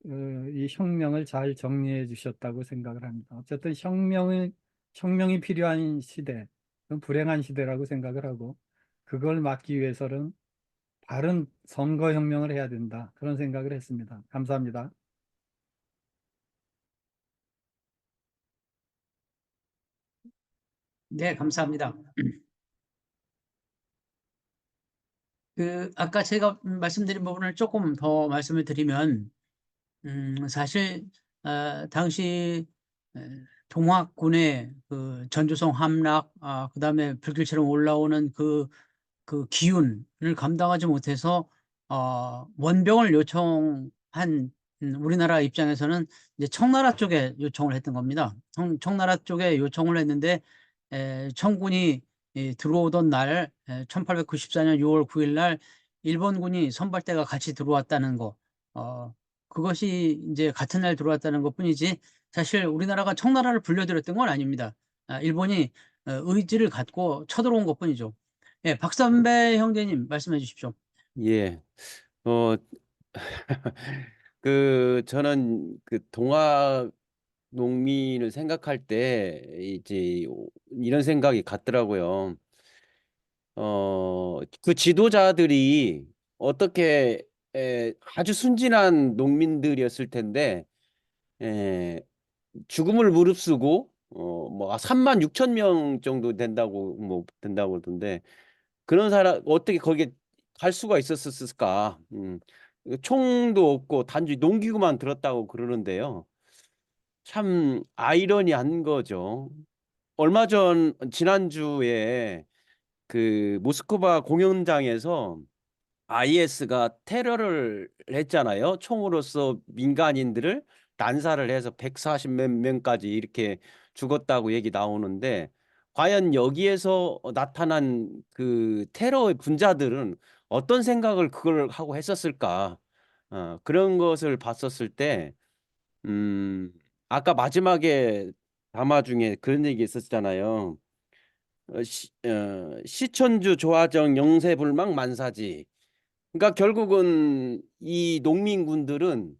이 혁명을 잘 정리해 주셨다고 생각을 합니다. 어쨌든 혁명이 필요한 시대, 그건 불행한 시대라고 생각을 하고 그걸 막기 위해서는 바른 선거혁명을 해야 된다. 그런 생각을 했습니다. 감사합니다. 네, 감사합니다. 아까 제가 말씀드린 부분을 조금 더 말씀을 드리면, 사실, 당시 에, 동학군의 그 전주성 함락, 그다음에 불길처럼 올라오는 그 기운을 감당하지 못해서 원병을 요청한 우리나라 입장에서는 이제 청나라 쪽에 요청을 했던 겁니다. 청나라 쪽에 요청을 했는데 청군이 들어오던 날 1894년 6월 9일 날 일본군이 선발대가 같이 들어왔다는 거, 그것이 이제 같은 날 들어왔다는 것뿐이지 사실 우리나라가 청나라를 불려들였던 건 아닙니다. 일본이 의지를 갖고 쳐들어온 것뿐이죠. 예, 박선배 형제님 말씀해 주십시오. 예. 어, 저는 그 동학 농민을 생각할 때 이제 이런 생각이 갔더라고요. 그 지도자들이 어떻게 아주 순진한 농민들이었을 텐데 죽음을 무릅쓰고 뭐 3만 6천 명 정도 된다고 그러던데 그런 사람 어떻게 거기에 갈 수가 있었을까? 총도 없고 단지 농기구만 들었다고 그러는데요. 참 아이러니한 거죠. 얼마 전 지난주에 그 모스크바 공연장에서 IS가 테러를 했잖아요. 총으로서 민간인들을 난사를 해서 140 몇 명까지 이렇게 죽었다고 얘기 나오는데 과연 여기에서 나타난 그 테러의 분자들은 어떤 생각을 그걸 하고 했었을까? 그런 것을 봤었을 때 아까 마지막에 담화 중에 그런 얘기 있었잖아요. 시천주 조화정 영세불망 만사지. 그러니까 결국은 이 농민군들은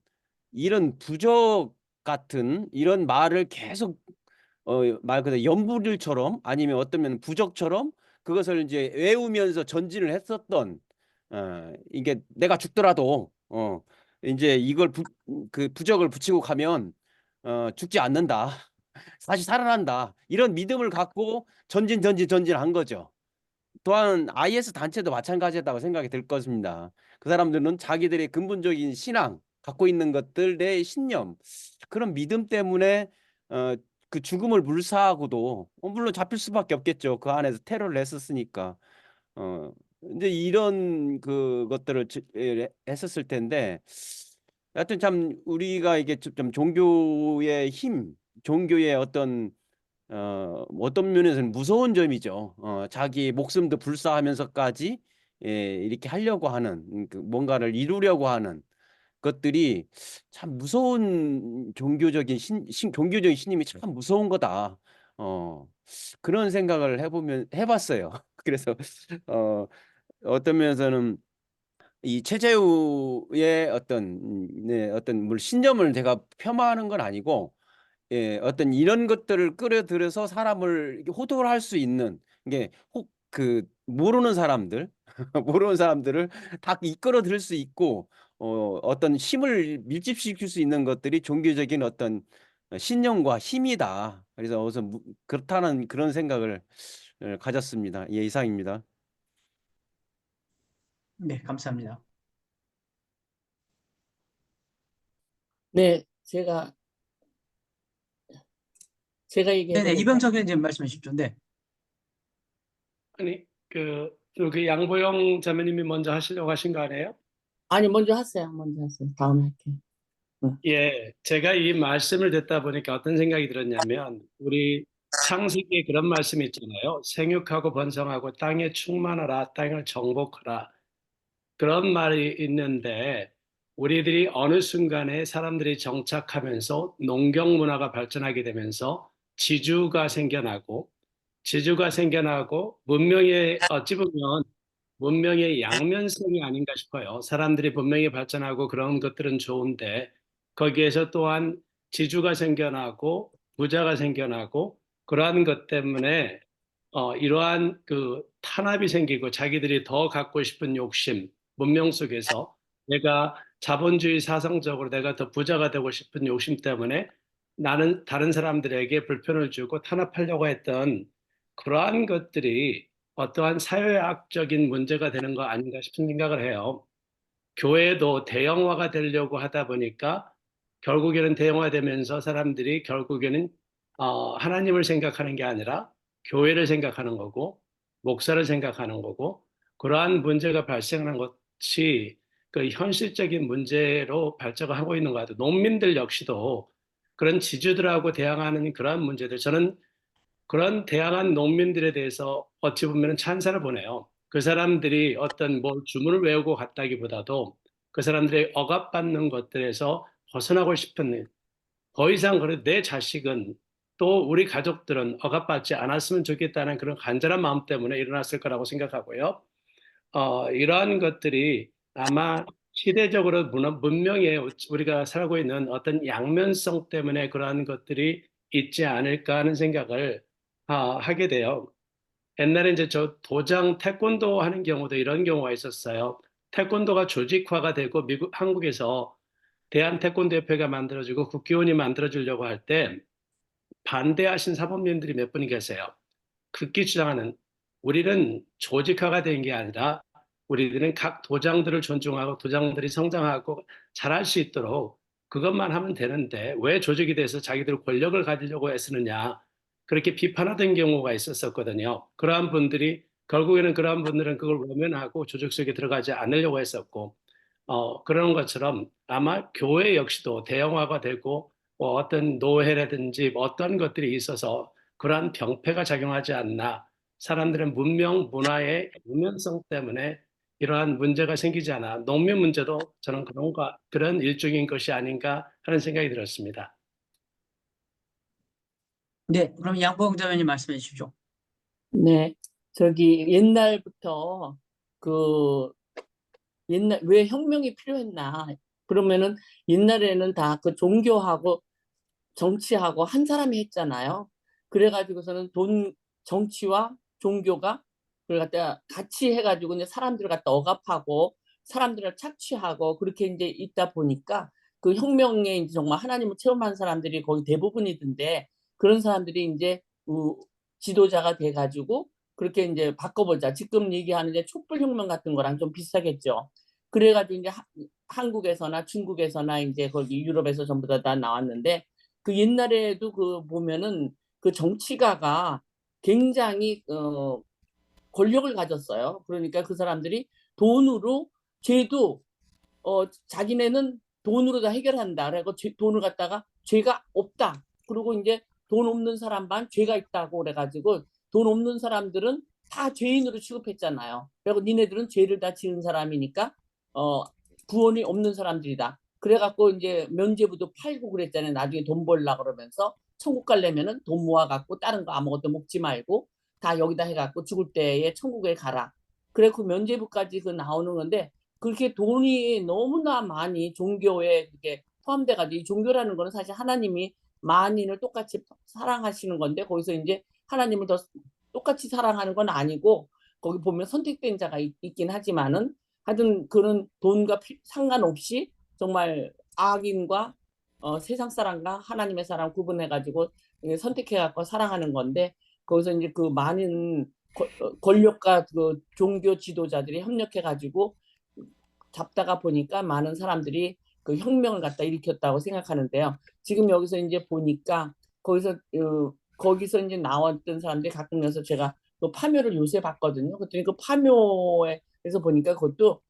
이런 부적 같은 이런 말을 계속 말 그대로 연불일처럼 아니면 어쩌면 부적처럼 그것을 이제 외우면서 전진을 했었던 이게 내가 죽더라도 이제 이걸 그 부적을 붙이고 가면 죽지 않는다. 다시 살아난다. 이런 믿음을 갖고 전진한 거죠. 또한 IS 단체도 마찬가지였다고 생각이 들 것입니다. 그 사람들은 자기들의 근본적인 신앙, 갖고 있는 것들, 내 신념, 그런 믿음 때문에 그 죽음을 물사하고도 물론 잡힐 수밖에 없겠죠. 그 안에서 테러를 했었으니까. 근데 이런 그것들을 했었을 텐데 하여튼 참 우리가 이게 좀 종교의 힘, 종교의 어떤 면에서는 무서운 점이죠. 자기 목숨도 불사하면서까지 이렇게 하려고 하는 그 뭔가를 이루려고 하는 것들이 참 무서운 종교적인 종교적인 신임이 참 무서운 거다. 그런 생각을 해봤어요. 그래서 어, 어떤 면에서는 이 최재우의 어떤 물 신념을 제가 폄하하는 건 아니고 어떤 이런 것들을 끌어들여서 사람을 이렇게 호도를 할 수 있는 이게 혹 그 모르는 사람들 모르는 사람들을 다 이끌어 들일 수 있고 어떤 힘을 밀집시킬 수 있는 것들이 종교적인 어떤 신념과 힘이다. 그래서 그렇다는 그런 생각을 가졌습니다. 예, 이상입니다. 네, 감사합니다. 네, 제가 얘기해도 네네, 될까요? 이병석 의원님 말씀해 주십시오. 네. 아니, 여기 양보영 자매님이 먼저 하시려고 하신 거 아니에요? 아니, 먼저 하세요. 다음에 할게요. 예, 제가 이 말씀을 듣다 보니까 어떤 생각이 들었냐면, 우리 창세기에 그런 말씀이 있잖아요. 생육하고 번성하고 땅에 충만하라, 땅을 정복하라. 그런 말이 있는데, 우리들이 어느 순간에 사람들이 정착하면서 농경 문화가 발전하게 되면서 지주가 생겨나고 문명의 어찌 보면 문명의 양면성이 아닌가 싶어요. 사람들이 문명이 발전하고 그런 것들은 좋은데 거기에서 또한 지주가 생겨나고 부자가 생겨나고 그러한 것 때문에 이러한 그 탄압이 생기고 자기들이 더 갖고 싶은 욕심, 문명 속에서 내가 자본주의 사상적으로 내가 더 부자가 되고 싶은 욕심 때문에 나는 다른 사람들에게 불편을 주고 탄압하려고 했던 그러한 것들이 어떠한 사회학적인 문제가 되는 거 아닌가 싶은 생각을 해요. 교회도 대형화가 되려고 하다 보니까 결국에는 대형화되면서 사람들이 결국에는 하나님을 생각하는 게 아니라 교회를 생각하는 거고 목사를 생각하는 거고 그러한 문제가 발생하는 것이 그 현실적인 문제로 발전하고 있는 것 같아요. 농민들 역시도 그런 지주들하고 대항하는 그러한 문제들 저는 그런 다양한 농민들에 대해서 어찌 보면 찬사를 보내요. 그 사람들이 어떤 뭐 주문을 외우고 갔다기보다도 그 사람들이 억압받는 것들에서 벗어나고 싶은 더 이상 그래 내 자식은 또 우리 가족들은 억압받지 않았으면 좋겠다는 그런 간절한 마음 때문에 일어났을 거라고 생각하고요. 이러한 것들이 아마 시대적으로 문명에 우리가 살고 있는 어떤 양면성 때문에 그러한 것들이 있지 않을까 하는 생각을 하게 돼요. 옛날에 이제 저 도장 태권도 하는 경우도 이런 경우가 있었어요. 태권도가 조직화가 되고 한국에서 대한태권도협회가 만들어지고 국기원이 만들어지려고 할 때 반대하신 사범님들이 몇 분 계세요. 극기 주장하는 우리는 조직화가 된 게 아니라 우리들은 각 도장들을 존중하고 도장들이 성장하고 잘할 수 있도록 그것만 하면 되는데 왜 조직이 돼서 자기들 권력을 가지려고 애쓰느냐 그렇게 비판하던 경우가 있었거든요. 그러한 분들은 그걸 외면하고 조직 속에 들어가지 않으려고 했었고 그런 것처럼 아마 교회 역시도 대형화가 되고 뭐 어떤 노예라든지 뭐 어떤 것들이 있어서 그러한 병폐가 작용하지 않나. 사람들은 문명, 문화의 유면성 때문에 이러한 문제가 생기지 않아. 농민 문제도 저는 그런 일종인 것이 아닌가 하는 생각이 들었습니다. 네, 그럼 양보영 자매님 말씀해 주십시오. 네, 옛날부터 왜 혁명이 필요했나? 그러면은 옛날에는 다 그 종교하고 정치하고 한 사람이 했잖아요. 그래가지고서는 정치와 종교가 그걸 갖다 같이 해가지고 이제 사람들을 갖다 억압하고 사람들을 착취하고 그렇게 이제 있다 보니까 그 혁명에 이제 정말 하나님을 체험한 사람들이 거의 대부분이던데 그런 사람들이 이제 지도자가 돼가지고 그렇게 이제 바꿔보자. 지금 얘기하는 이제 촛불혁명 같은 거랑 좀 비슷하겠죠. 그래가지고 이제 한국에서나 중국에서나 이제 거기 유럽에서 전부 다 나왔는데 그 옛날에도 그 보면은 그 정치가가 굉장히 권력을 가졌어요. 그러니까 그 사람들이 돈으로 죄도 자기네는 돈으로 다 해결한다. 그래고 돈을 갖다가 죄가 없다. 그리고 이제 돈 없는 사람만 죄가 있다고 그래가지고 돈 없는 사람들은 다 죄인으로 취급했잖아요. 그리고 니네들은 죄를 다 지은 사람이니까 구원이 없는 사람들이다. 그래갖고 이제 면죄부도 팔고 그랬잖아요. 나중에 돈 벌라 그러면서 천국 가려면은 돈 모아갖고 다른 거 아무것도 먹지 말고 다 여기다 해갖고 죽을 때에 천국에 가라. 그래 그 면죄부까지 그 나오는 건데 그렇게 돈이 너무나 많이 종교에 그렇게 포함돼가지고 이 종교라는 거는 사실 하나님이 만인을 똑같이 사랑하시는 건데 거기서 이제 하나님을 더 똑같이 사랑하는 건 아니고 거기 보면 선택된 자가 있긴 하지만은 하여튼 그런 돈과 상관없이 정말 악인과 세상 사람과 하나님의 사람 구분해가지고 선택해갖고 사랑하는 건데 거기서 이제 그 많은 권력과 그 종교 지도자들이 협력해가지고 잡다가 보니까 많은 사람들이 그 혁명을 갖다 일으켰다고 생각하는데요. 지금 여기서 이제 보니까 거기서 이제 나왔던 사람들이 가끔 해서 제가 또 파묘를 요새 봤거든요. 그랬더니 그 파묘에서 보니까 그것도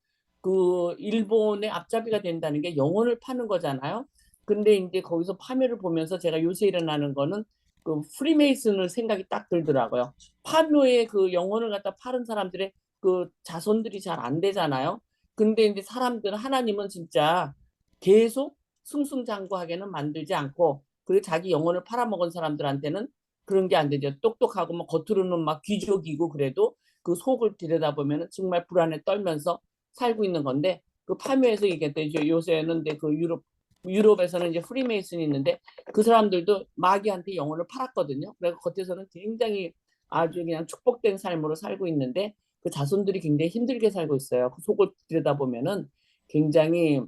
그 일본의 앞잡이가 된다는 게 영혼을 파는 거잖아요. 근데 이제 거기서 파묘를 보면서 제가 요새 일어나는 거는 그 프리메이슨을 생각이 딱 들더라고요. 파묘에 그 영혼을 갖다 파는 사람들의 그 자손들이 잘 안 되잖아요. 근데 이제 사람들은 하나님은 진짜 계속 승승장구하게는 만들지 않고 그리고 자기 영혼을 팔아먹은 사람들한테는 그런 게 안 되죠. 똑똑하고 뭐 겉으로는 막 귀족이고 그래도 그 속을 들여다보면 정말 불안에 떨면서 살고 있는 건데 그 파묘에서 얘기했던 요새는 근데 그 유럽에서는 이제 프리메이슨이 있는데 그 사람들도 마귀한테 영혼을 팔았거든요. 그래서 겉에서는 굉장히 아주 그냥 축복된 삶으로 살고 있는데 그 자손들이 굉장히 힘들게 살고 있어요. 그 속을 들여다보면은 굉장히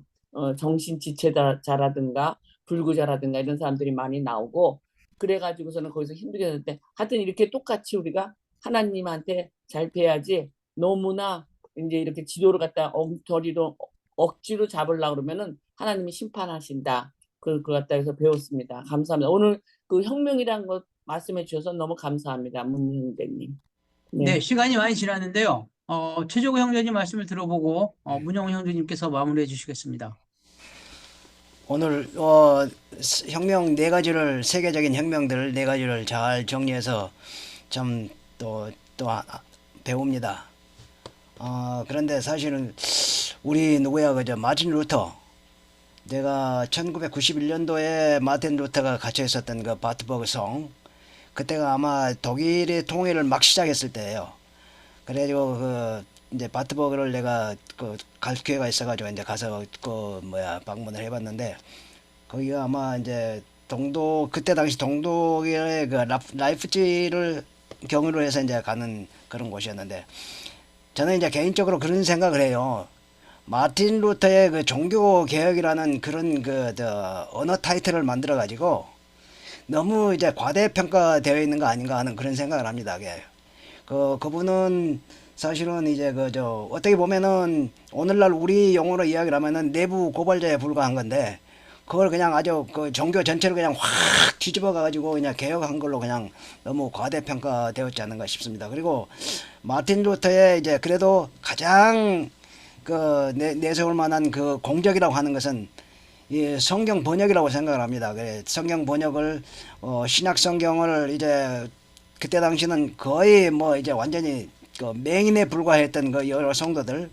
정신지체자라든가 불구자라든가 이런 사람들이 많이 나오고 그래가지고서는 거기서 힘들게 하는데 하여튼 이렇게 똑같이 우리가 하나님한테 잘 배야지 너무나 이제 이렇게 지도를 갖다 엉터리로 억지로 잡으려고 그러면은 하나님이 심판하신다. 그걸 갖다 해서 배웠습니다. 감사합니다. 오늘 그 혁명이란 것 말씀해 주셔서 너무 감사합니다. 문형대님. 네, 시간이 많이 지났는데요. 최종호 형제님 말씀을 들어보고 문영호 형제님께서 마무리해 주시겠습니다. 오늘 혁명 네 가지를 세계적인 혁명들 네 가지를 잘 정리해서 좀 또 배웁니다. 그런데 사실은 우리 누구야 그저 마틴 루터 내가 1991년도에 마틴 루터가 갇혀 있었던 그 바트버그 성 그때가 아마 독일의 통일을 막 시작했을 때예요. 그래가지고 그 이제 바트버그를 내가 갈 기회가 있어가지고 이제 가서 방문을 해봤는데 거기가 아마 이제 그때 당시 동독의 그 라이프치히를 경유로 해서 이제 가는 그런 곳이었는데 저는 이제 개인적으로 그런 생각을 해요. 마틴 루터의 그 종교 개혁이라는 그런 언어 타이틀을 만들어 가지고 너무 이제 과대평가되어 있는 거 아닌가 하는 그런 생각을 합니다. 그분은 사실은 이제 어떻게 보면은 오늘날 우리 용어로 이야기를 하면은 내부 고발자에 불과한 건데 그걸 그냥 아주 그 종교 전체를 그냥 확 뒤집어 가지고 그냥 개혁한 걸로 그냥 너무 과대평가되었지 않는가 싶습니다. 그리고 마틴 루터의 이제 그래도 가장 내세울 만한 그 공적이라고 하는 것은 이 성경 번역이라고 생각을 합니다. 성경 번역을 신약 성경을 이제 그때 당시는 거의 이제 완전히 그 맹인에 불과했던 그 여러 성도들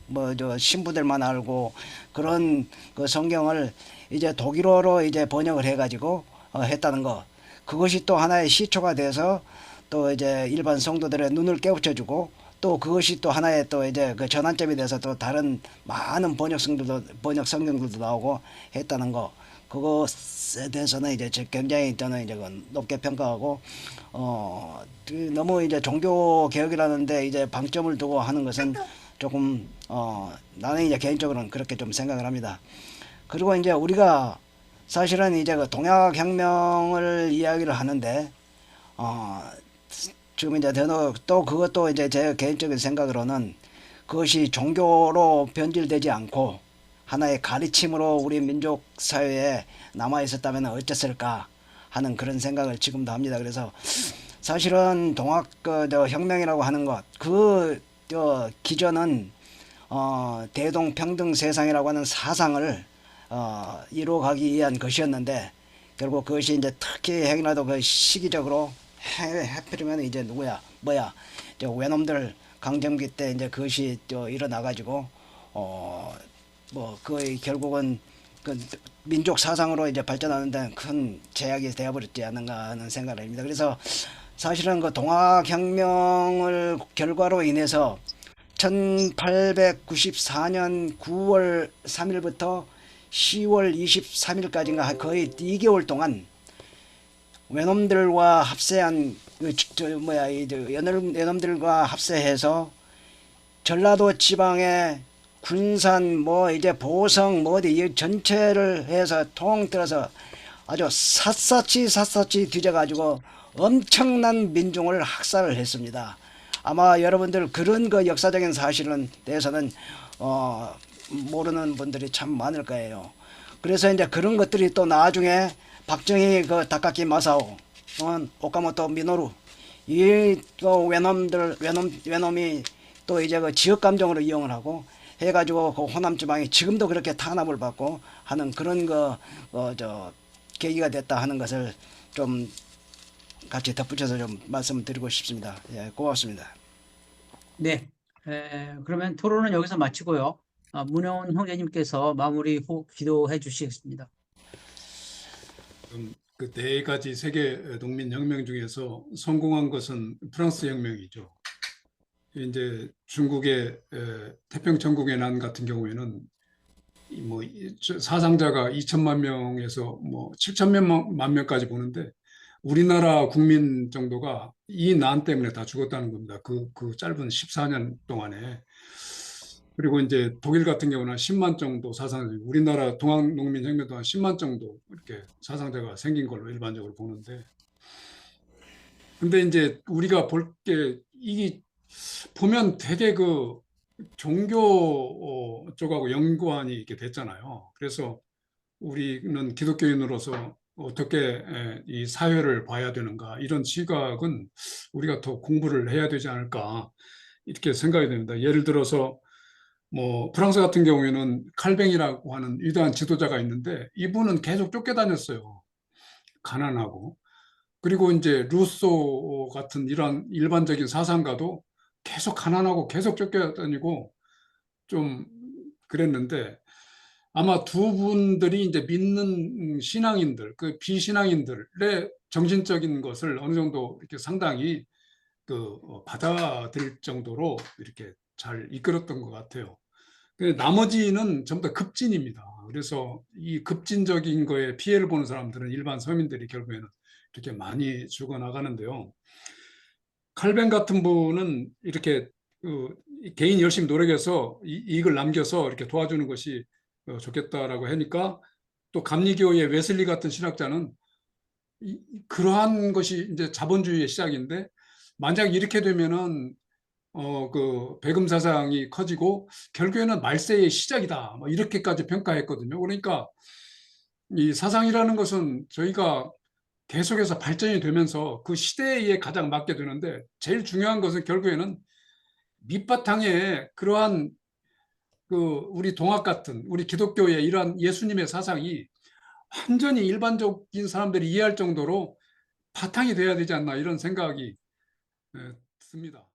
신부들만 알고 그런 그 성경을 이제 독일어로 이제 번역을 해가지고 했다는 거 그것이 또 하나의 시초가 돼서 또 이제 일반 성도들의 눈을 깨우쳐주고 또 그것이 또 하나의 또 이제 그 전환점이 돼서 또 다른 많은 번역 성경들도 나오고 했다는 거 그것에 대해서는 이제 굉장히 저는 이제 높게 평가하고 너무 이제 종교 개혁이라는데 이제 방점을 두고 하는 것은 조금 나는 이제 개인적으로는 그렇게 좀 생각을 합니다. 그리고 이제 우리가 사실은 이제 그 동학 혁명을 이야기를 하는데 지금 이제 또 그것도 이제 제 개인적인 생각으로는 그것이 종교로 변질되지 않고 하나의 가르침으로 우리 민족 사회에 남아 있었다면 어땠을까 하는 그런 생각을 지금도 합니다. 그래서 사실은 동학 혁명이라고 하는 것, 기전은 대동평등 세상이라고 하는 사상을 이루어가기 위한 것이었는데, 결국 그것이 이제 특히 행여라도 그 시기적으로 해필이면 이제 저 외놈들 강점기 때 이제 그것이 일어나가지고 거의 결국은 그 민족 사상으로 이제 발전하는 데 큰 제약이 되어버렸지 않는가 하는 생각을 합니다. 그래서 사실은 그 동학혁명을 결과로 인해서 1894년 9월 3일부터 10월 23일까지인가 거의 2개월 동안 외놈들과 합세한 외놈들과 합세해서 전라도 지방의 군산 이제 보성 어디 전체를 해서 통틀어서 아주 샅샅이 뒤져가지고 엄청난 민중을 학살을 했습니다. 아마 여러분들 그런 그 역사적인 사실은 대해서는 모르는 분들이 참 많을 거예요. 그래서 이제 그런 것들이 또 나중에 박정희 그 다카키 마사오, 오카모토 미노루 이 외놈이 또 이제 그 지역 감정으로 이용을 하고 해가지고 그 호남 지방이 지금도 그렇게 탄압을 받고 하는 그런 계기가 됐다 하는 것을 좀 같이 덧붙여서 좀 말씀드리고 싶습니다. 예, 고맙습니다. 네. 그러면 토론은 여기서 마치고요. 문영훈 형제님께서 마무리 후 기도해 주시겠습니다. 그 네 가지 세계 농민혁명 중에서 성공한 것은 프랑스 혁명이죠. 이제 중국의 태평천국의 난 같은 경우에는 사상자가 2천만 명에서 7천만 명까지 보는데 우리나라 국민 정도가 이 난 때문에 다 죽었다는 겁니다. 그 짧은 14년 동안에. 그리고 이제 독일 같은 경우는 10만 정도 사상자, 우리나라 동학농민혁명 동안 10만 정도 이렇게 사상자가 생긴 걸로 일반적으로 보는데, 근데 이제 우리가 볼 게 이게 보면 되게 그 종교 쪽하고 연관이 이렇게 됐잖아요. 그래서 우리는 기독교인으로서 어떻게 이 사회를 봐야 되는가, 이런 시각은 우리가 더 공부를 해야 되지 않을까 이렇게 생각이 됩니다. 예를 들어서 프랑스 같은 경우에는 칼뱅이라고 하는 위대한 지도자가 있는데 이분은 계속 쫓겨다녔어요. 가난하고. 그리고 이제 루소 같은 이런 일반적인 사상가도 계속 가난하고 계속 쫓겨다니고 좀 그랬는데, 아마 두 분들이 이제 믿는 신앙인들, 그 비신앙인들의 정신적인 것을 어느 정도 이렇게 상당히 받아들일 정도로 이렇게 잘 이끌었던 것 같아요. 나머지는 전부 다 급진입니다. 그래서 이 급진적인 거에 피해를 보는 사람들은 일반 서민들이 결국에는 이렇게 많이 죽어나가는데요. 칼뱅 같은 분은 이렇게 개인 열심히 노력해서 이익을 남겨서 이렇게 도와주는 것이 좋겠다라고 하니까, 또 감리교의 웨슬리 같은 신학자는 그러한 것이 이제 자본주의의 시작인데, 만약 이렇게 되면은 그 배금 사상이 커지고 결국에는 말세의 시작이다, 이렇게까지 평가했거든요. 그러니까 이 사상이라는 것은 저희가 계속해서 발전이 되면서 그 시대에 가장 맞게 되는데, 제일 중요한 것은 결국에는 밑바탕에 그러한 우리 동학 같은 우리 기독교의 이러한 예수님의 사상이 완전히 일반적인 사람들이 이해할 정도로 바탕이 돼야 되지 않나, 이런 생각이 듭니다.